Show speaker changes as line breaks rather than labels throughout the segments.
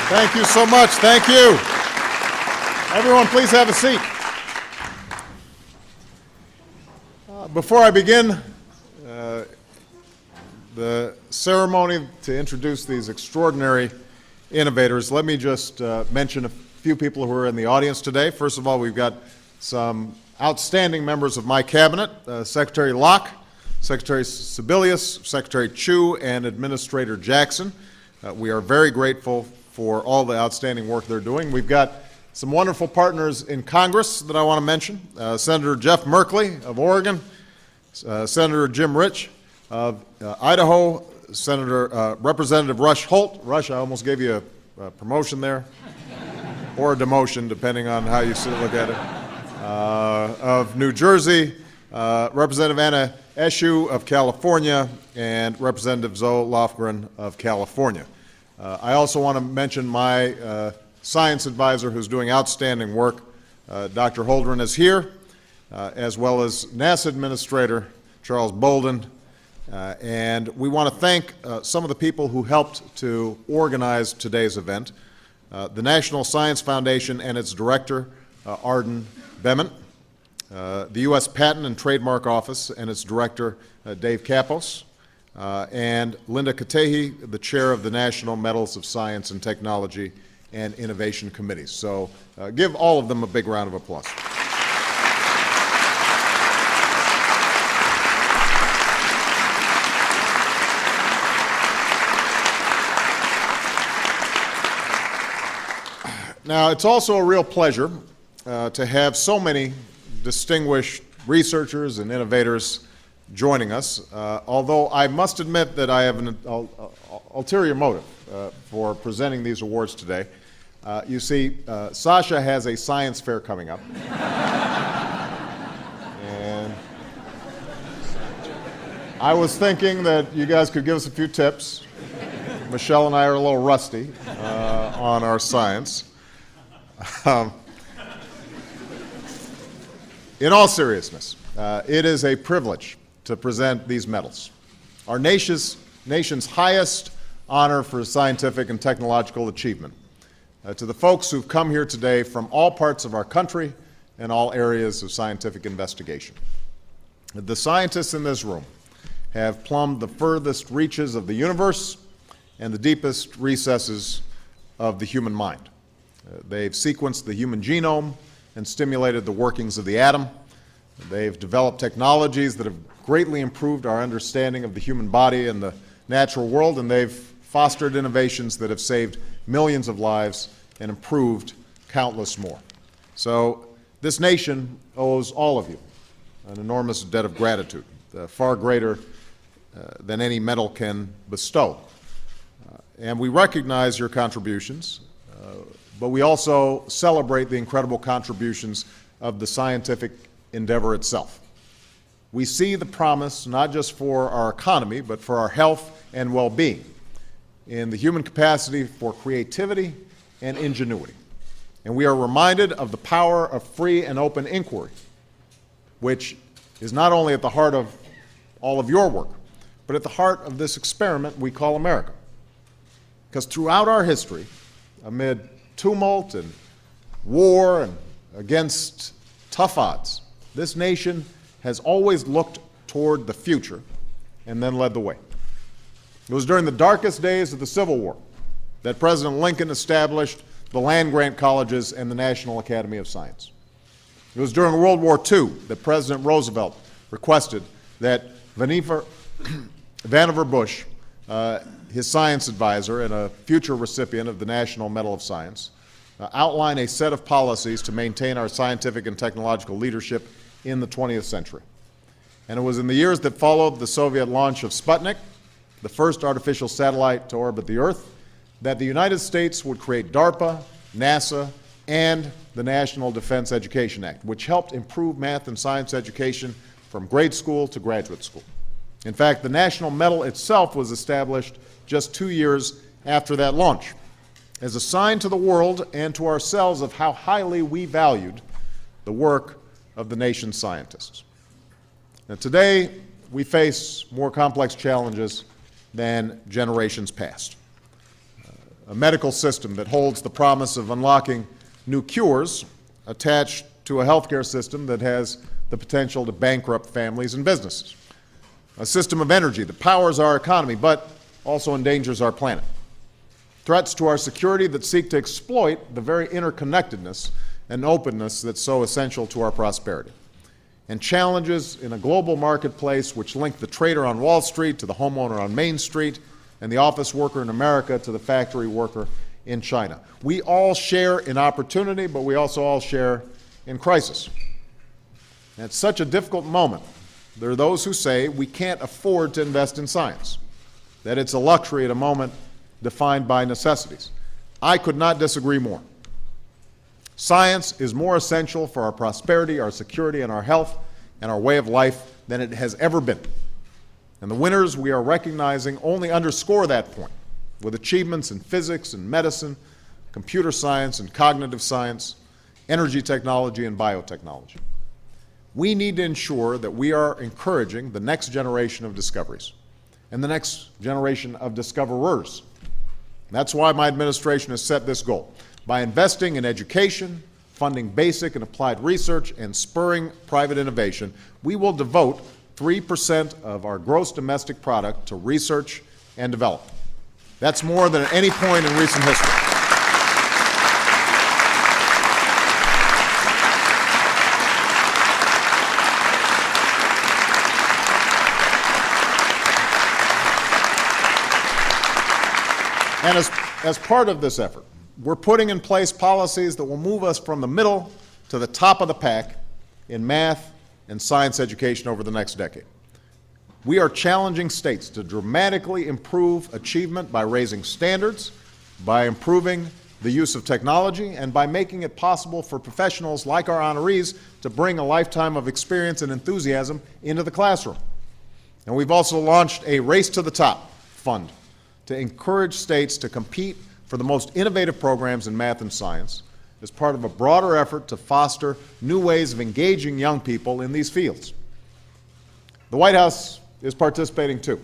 Thank you so much. Thank you. Everyone, please have a seat. Before I begin the ceremony to introduce these extraordinary innovators, let me just mention a few people who are in the audience today. First of all, we've got some outstanding members of my cabinet, Secretary Locke, Secretary Sebelius, Secretary Chu, and Administrator Jackson. We are very grateful for all the outstanding work they're doing. We've got some wonderful partners in Congress that I want to mention. Senator Jeff Merkley of Oregon, Senator Jim Risch of Idaho, Representative Rush Holt. Rush, I almost gave you a promotion there, or a demotion, depending on how you look at it, of New Jersey, Representative Anna Eshoo of California, and Representative Lofgren of California. I also want to mention my science advisor who's doing outstanding work. Dr. Holdren is here, as well as NASA Administrator Charles Bolden. And we want to thank some of the people who helped to organize today's event. The National Science Foundation and its director, Arden Bement, the U.S. Patent and Trademark Office and its director, Dave Kappos, and Linda Katehi, the chair of the National Medals of Science and Technology and Innovation Committees. So give all of them a big round of applause. Now, it's also a real pleasure to have so many distinguished researchers and innovators joining us, although I must admit that I have an ulterior motive for presenting these awards today. You see, Sasha has a science fair coming up. And I was thinking that you guys could give us a few tips. Michelle and I are a little rusty on our science. In all seriousness, it is a privilege to present these medals, our nation's highest honor for scientific and technological achievement, to the folks who've come here today from all parts of our country and all areas of scientific investigation. The scientists in this room have plumbed the furthest reaches of the universe and the deepest recesses of the human mind. They've sequenced the human genome and stimulated the workings of the atom. They've developed technologies that have greatly improved our understanding of the human body and the natural world, and they've fostered innovations that have saved millions of lives and improved countless more. So this nation owes all of you an enormous debt of gratitude, far greater than any medal can bestow. And we recognize your contributions, but we also celebrate the incredible contributions of the scientific endeavor itself. We see the promise not just for our economy, but for our health and well-being in the human capacity for creativity and ingenuity. And we are reminded of the power of free and open inquiry, which is not only at the heart of all of your work, but at the heart of this experiment we call America. Because throughout our history, amid tumult and war and against tough odds, this nation has always looked toward the future and then led the way. It was during the darkest days of the Civil War that President Lincoln established the land-grant colleges and the National Academy of Science. It was during World War II that President Roosevelt requested that Vannevar Bush, his science advisor and a future recipient of the National Medal of Science, outline a set of policies to maintain our scientific and technological leadership in the 20th century. And it was in the years that followed the Soviet launch of Sputnik, the first artificial satellite to orbit the Earth, that the United States would create DARPA, NASA, and the National Defense Education Act, which helped improve math and science education from grade school to graduate school. In fact, the National Medal itself was established just 2 years after that launch, as a sign to the world and to ourselves of how highly we valued the work of the nation's scientists. Now, today, we face more complex challenges than generations past. a medical system that holds the promise of unlocking new cures attached to a healthcare system that has the potential to bankrupt families and businesses. A system of energy that powers our economy but also endangers our planet. Threats to our security that seek to exploit the very interconnectedness and openness that's so essential to our prosperity. And challenges in a global marketplace which link the trader on Wall Street to the homeowner on Main Street and the office worker in America to the factory worker in China. We all share in opportunity, but we also all share in crisis. And at such a difficult moment, there are those who say we can't afford to invest in science, that it's a luxury at a moment defined by necessities. I could not disagree more. Science is more essential for our prosperity, our security, and our health, and our way of life than it has ever been. And the winners we are recognizing only underscore that point with achievements in physics and medicine, computer science and cognitive science, energy technology and biotechnology. We need to ensure that we are encouraging the next generation of discoveries and the next generation of discoverers. That's why my administration has set this goal. By investing in education, funding basic and applied research, and spurring private innovation, we will devote 3% of our gross domestic product to research and development. That's more than at any point in recent history. And as part of this effort, we're putting in place policies that will move us from the middle to the top of the pack in math and science education over the next decade. We are challenging states to dramatically improve achievement by raising standards, by improving the use of technology, and by making it possible for professionals like our honorees to bring a lifetime of experience and enthusiasm into the classroom. And we've also launched a Race to the Top fund to encourage states to compete for the most innovative programs in math and science as part of a broader effort to foster new ways of engaging young people in these fields. The White House is participating too.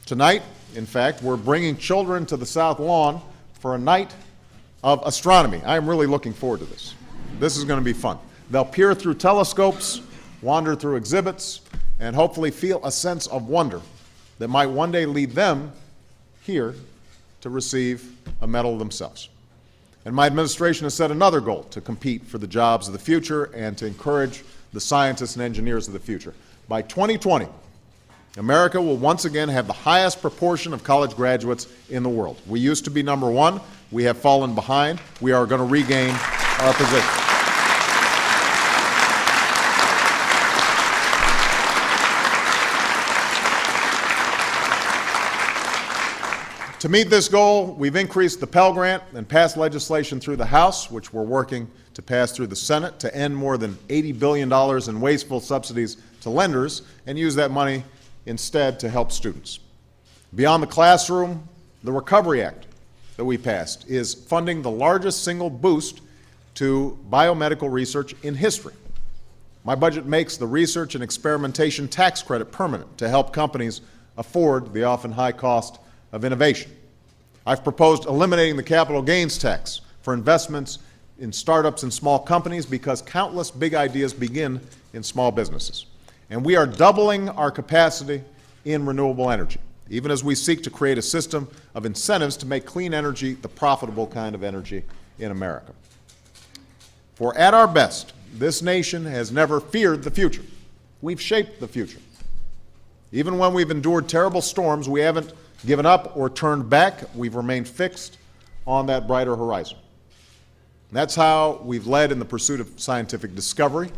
Tonight, in fact, we're bringing children to the South Lawn for a night of astronomy. I am really looking forward to this. This is going to be fun. They'll peer through telescopes, wander through exhibits, and hopefully feel a sense of wonder that might one day lead them here to receive a medal themselves. And my administration has set another goal to compete for the jobs of the future and to encourage the scientists and engineers of the future. By 2020, America will once again have the highest proportion of college graduates in the world. We used to be number one. We have fallen behind. We are going to regain our position. To meet this goal, we've increased the Pell Grant and passed legislation through the House, which we're working to pass through the Senate, to end more than $80 billion in wasteful subsidies to lenders and use that money instead to help students. Beyond the classroom, the Recovery Act that we passed is funding the largest single boost to biomedical research in history. My budget makes the research and experimentation tax credit permanent to help companies afford the often high cost of innovation. I've proposed eliminating the capital gains tax for investments in startups and small companies because countless big ideas begin in small businesses. And we are doubling our capacity in renewable energy, even as we seek to create a system of incentives to make clean energy the profitable kind of energy in America. For at our best, this nation has never feared the future. We've shaped the future. Even when we've endured terrible storms, we haven't given up or turned back. We've remained fixed on that brighter horizon. And that's how we've led in the pursuit of scientific discovery,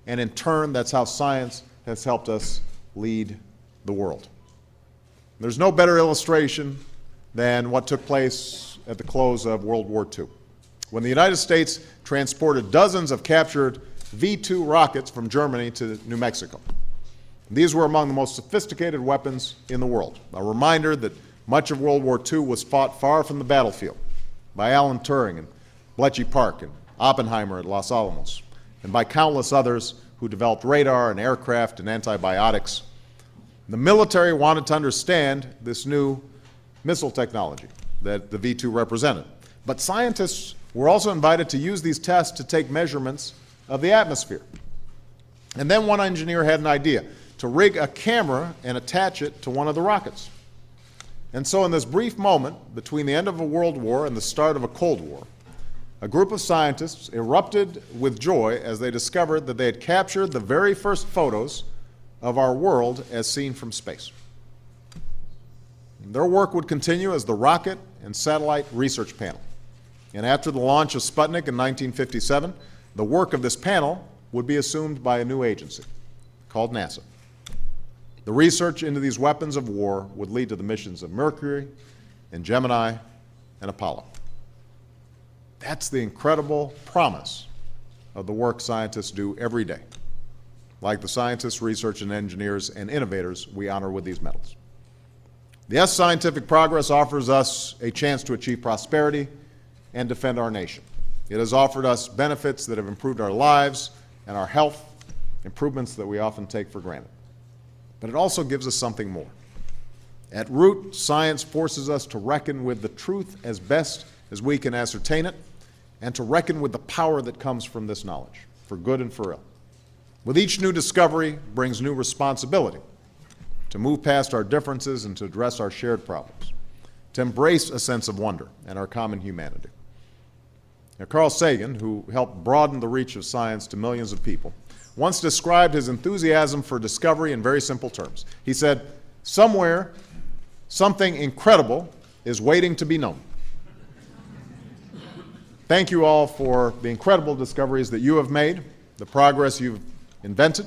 and in turn, that's how science has helped us lead the world. There's no better illustration than what took place at the close of World War II, when the United States transported dozens of captured V-2 rockets from Germany to New Mexico. These were among the most sophisticated weapons in the world, a reminder that much of World War II was fought far from the battlefield by Alan Turing and Bletchley Park and Oppenheimer at Los Alamos, and by countless others who developed radar and aircraft and antibiotics. The military wanted to understand this new missile technology, that the V2 represented. But scientists were also invited to use these tests to take measurements of the atmosphere. And then one engineer had an idea to rig a camera and attach it to one of the rockets. And so in this brief moment between the end of a world war and the start of a Cold War, a group of scientists erupted with joy as they discovered that they had captured the very first photos of our world as seen from space. Their work would continue as the Rocket and Satellite Research Panel. And after the launch of Sputnik in 1957, the work of this panel would be assumed by a new agency called NASA. The research into these weapons of war would lead to the missions of Mercury and Gemini and Apollo. That's the incredible promise of the work scientists do every day, like the scientists, research, and engineers and innovators we honor with these medals. Yes, scientific progress offers us a chance to achieve prosperity and defend our nation. It has offered us benefits that have improved our lives and our health, improvements that we often take for granted. But it also gives us something more. At root, science forces us to reckon with the truth as best as we can ascertain it, and to reckon with the power that comes from this knowledge, for good and for ill. With each new discovery brings new responsibility to move past our differences and to address our shared problems, to embrace a sense of wonder and our common humanity. Now, Carl Sagan, who helped broaden the reach of science to millions of people, once described his enthusiasm for discovery in very simple terms. He said, "Somewhere, something incredible is waiting to be known." Thank you all for the incredible discoveries that you have made, the progress you've invented,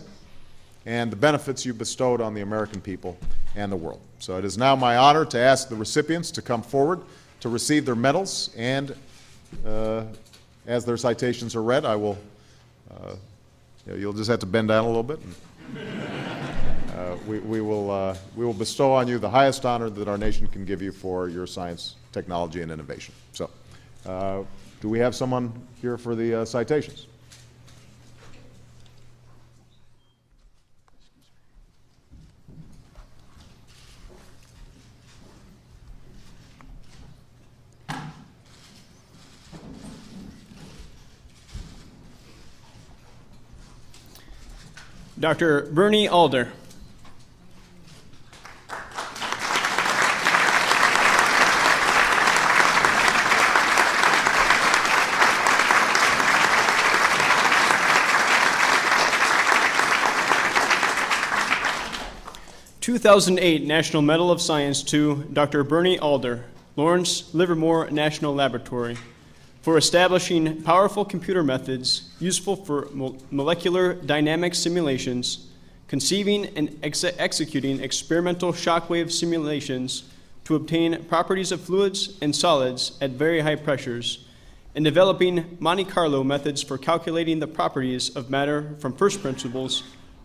and the benefits you've bestowed on the American people and the world. So it is now my honor to ask the recipients to come forward to receive their medals, and as their citations are read, I will, you'll just have to bend down a little bit. And, we will bestow on you the highest honor that our nation can give you for your science, technology, and innovation. So, do we have someone here for the citations?
Dr. Bernie Alder. (2008) National Medal of Science to Dr. Bernie Alder, Lawrence Livermore National Laboratory, for establishing powerful computer methods useful for molecular dynamic simulations, conceiving and executing experimental shockwave simulations to obtain properties of fluids and solids at very high pressures, and developing Monte Carlo methods for calculating the properties of matter from first principles,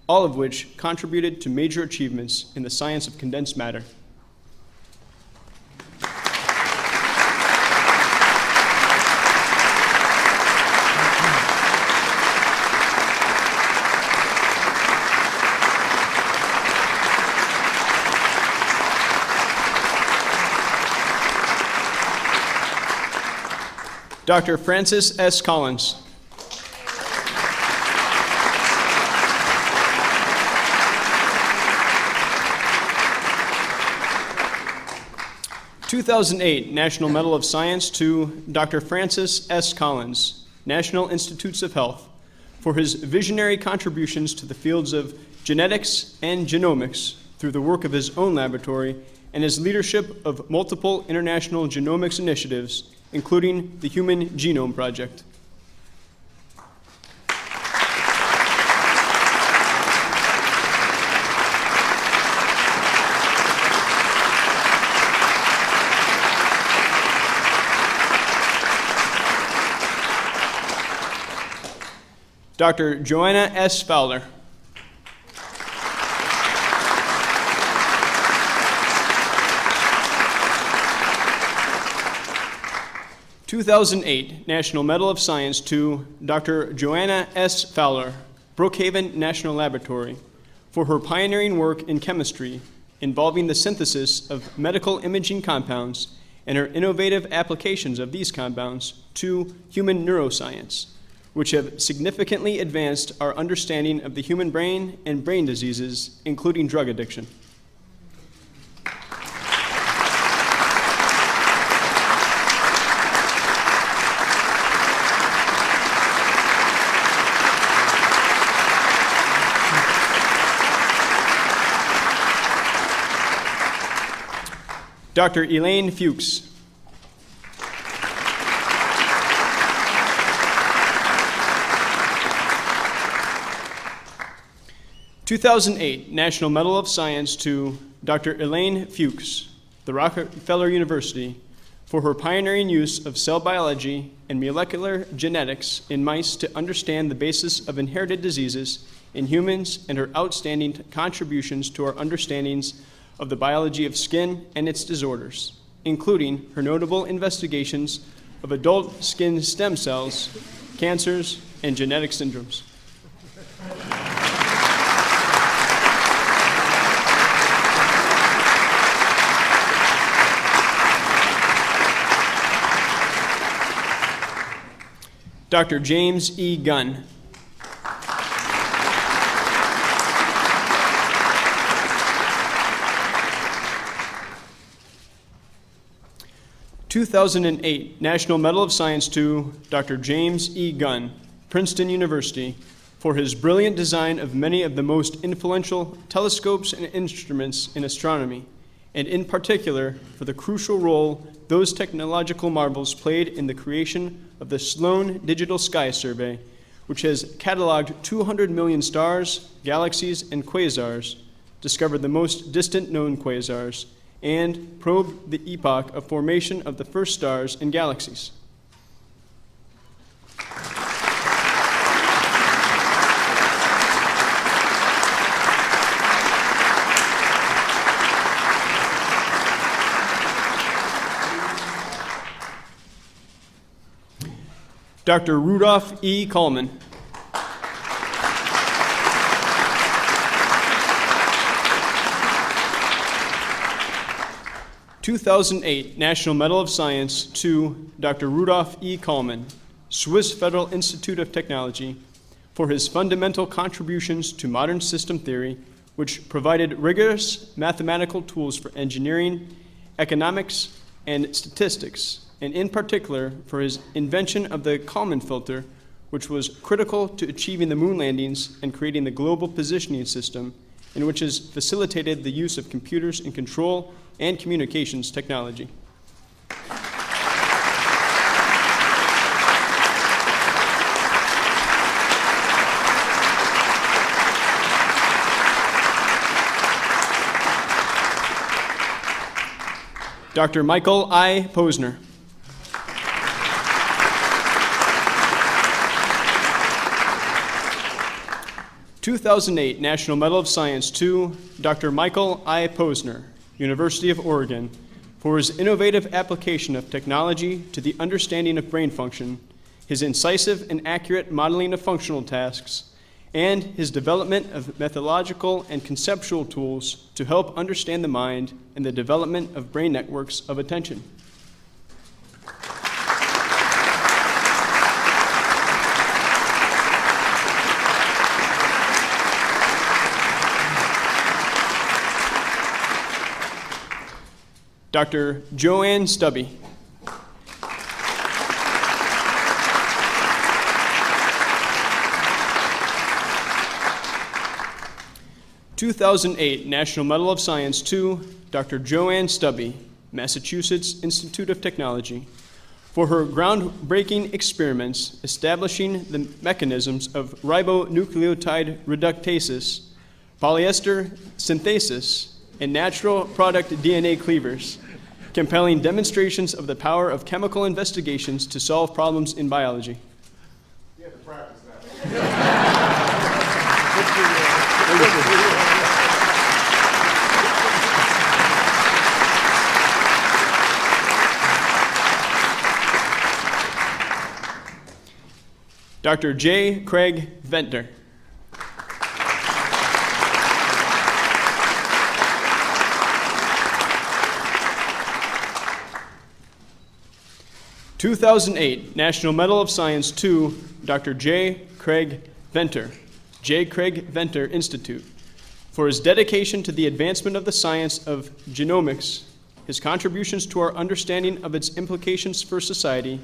all of which contributed to major achievements in the science of condensed matter. Dr. Francis S. Collins. (2008) National Medal of Science to Dr. Francis S. Collins, National Institutes of Health, for his visionary contributions to the fields of genetics and genomics through the work of his own laboratory and his leadership of multiple international genomics initiatives, including the Human Genome Project. Dr. Joanna S. Fowler. (2008) National Medal of Science to Dr. Joanna S. Fowler, Brookhaven National Laboratory, for her pioneering work in chemistry involving the synthesis of medical imaging compounds and her innovative applications of these compounds to human neuroscience, which have significantly advanced our understanding of the human brain and brain diseases, including drug addiction. Dr. Elaine Fuchs. (2008) National Medal of Science to Dr. Elaine Fuchs, the Rockefeller University, for her pioneering use of cell biology and molecular genetics in mice to understand the basis of inherited diseases in humans, and her outstanding contributions to our understandings of the biology of skin and its disorders, including her notable investigations of adult skin stem cells, cancers, and genetic syndromes. Dr. James E. Gunn. (2008) National Medal of Science to Dr. James E. Gunn, Princeton University, for his brilliant design of many of the most influential telescopes and instruments in astronomy, and in particular for the crucial role those technological marvels played in the creation of the Sloan Digital Sky Survey, which has cataloged 200 million stars, galaxies, and quasars, discovered the most distant known quasars, and probed the epoch of formation of the first stars and galaxies. Dr. Rudolph E. Kallman. (2008) National Medal of Science to Dr. Rudolph E. Kallman, Swiss Federal Institute of Technology, for his fundamental contributions to modern system theory, which provided rigorous mathematical tools for engineering, economics, and statistics, and in particular for his invention of the Kalman filter, which was critical to achieving the moon landings and creating the global positioning system, and which has facilitated the use of computers in control and communications technology. Dr. Michael I. Posner. (2008) National Medal of Science to Dr. Michael I. Posner, University of Oregon, for his innovative application of technology to the understanding of brain function, his incisive and accurate modeling of functional tasks, and his development of methodological and conceptual tools to help understand the mind and the development of brain networks of attention. Dr. Joanne Stubby. (2008) National Medal of Science to Dr. Joanne Stubby, Massachusetts Institute of Technology, for her groundbreaking experiments establishing the mechanisms of ribonucleotide reductases, polyester synthesis, and natural product DNA cleavers, compelling demonstrations of the power of chemical investigations to solve problems in biology.
You have to practice that.
Dr. J. Craig Ventnor. 2008 National Medal of Science to Dr. J. Craig Venter, J. Craig Venter Institute, for his dedication to the advancement of the science of genomics, his contributions to our understanding of its implications for society,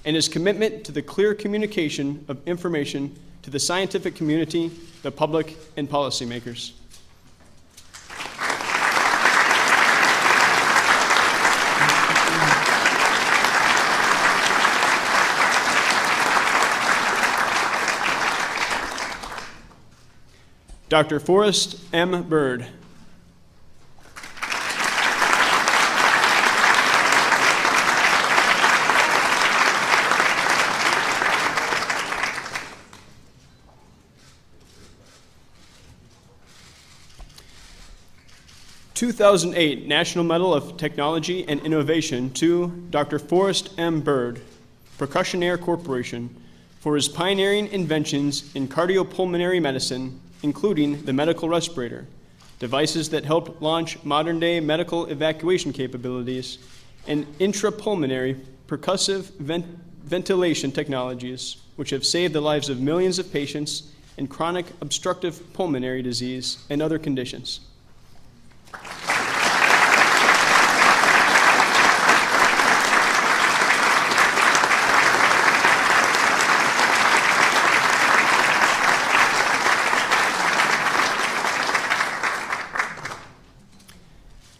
and his commitment to the clear communication of information to the scientific community, the public, and policymakers. Dr. Forrest M. Bird. (2008) National Medal of Technology and Innovation to Dr. Forrest M. Bird, Percussionaire Corporation, for his pioneering inventions in cardiopulmonary medicine, including the medical respirator, devices that helped launch modern-day medical evacuation capabilities, and intrapulmonary percussive ventilation technologies, which have saved the lives of millions of patients in chronic obstructive pulmonary disease and other conditions.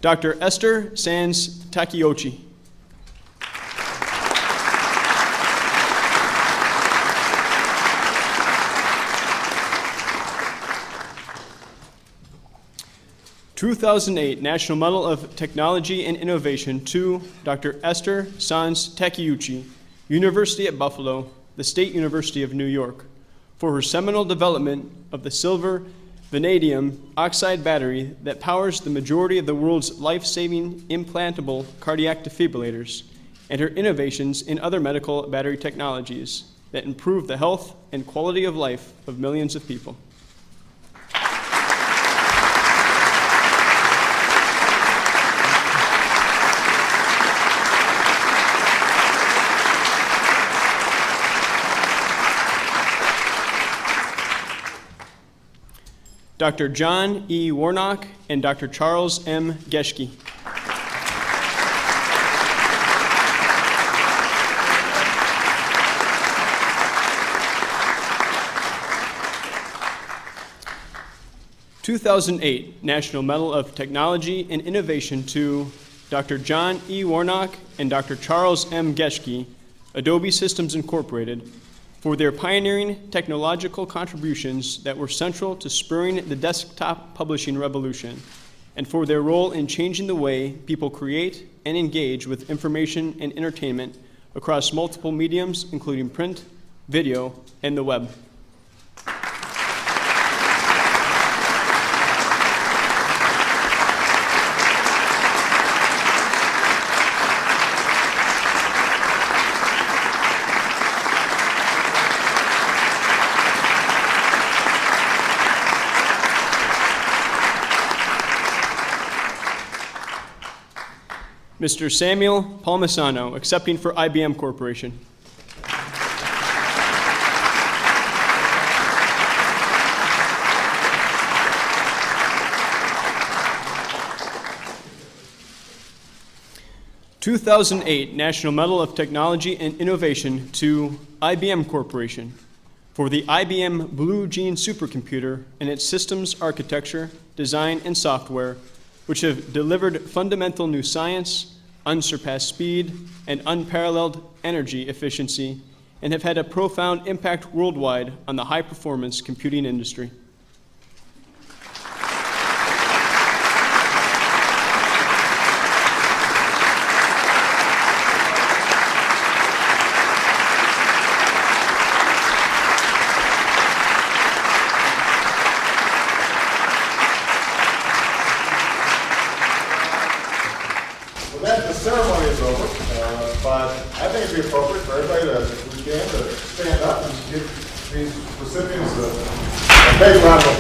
Dr. Esther Sands Takeuchi. (2008) National Medal of Technology and Innovation to Dr. Esther Sands Takeuchi, University at Buffalo, the State University of New York, for her seminal development of the silver vanadium oxide battery that powers the majority of the world's life-saving implantable cardiac defibrillators, and her innovations in other medical battery technologies that improve the health and quality of life of millions of people. Dr. John E. Warnock and Dr. Charles M. Geschke. (2008) National Medal of Technology and Innovation to Dr. John E. Warnock and Dr. Charles M. Geschke, Adobe Systems Incorporated, for their pioneering technological contributions that were central to spurring the desktop publishing revolution, and for their role in changing the way people create and engage with information and entertainment across multiple mediums, including print, video, and the web. Mr. Samuel Palmisano, accepting for IBM Corporation. (2008) National Medal of Technology and Innovation to IBM Corporation for the IBM Blue Gene supercomputer and its systems architecture, design, and software, which have delivered fundamental new science, unsurpassed speed, and unparalleled energy efficiency, and have had a profound impact worldwide on the high-performance computing industry.
Ceremony is over, but I think it'd be appropriate for everybody to, if we can, to stand up and give these recipients a big round of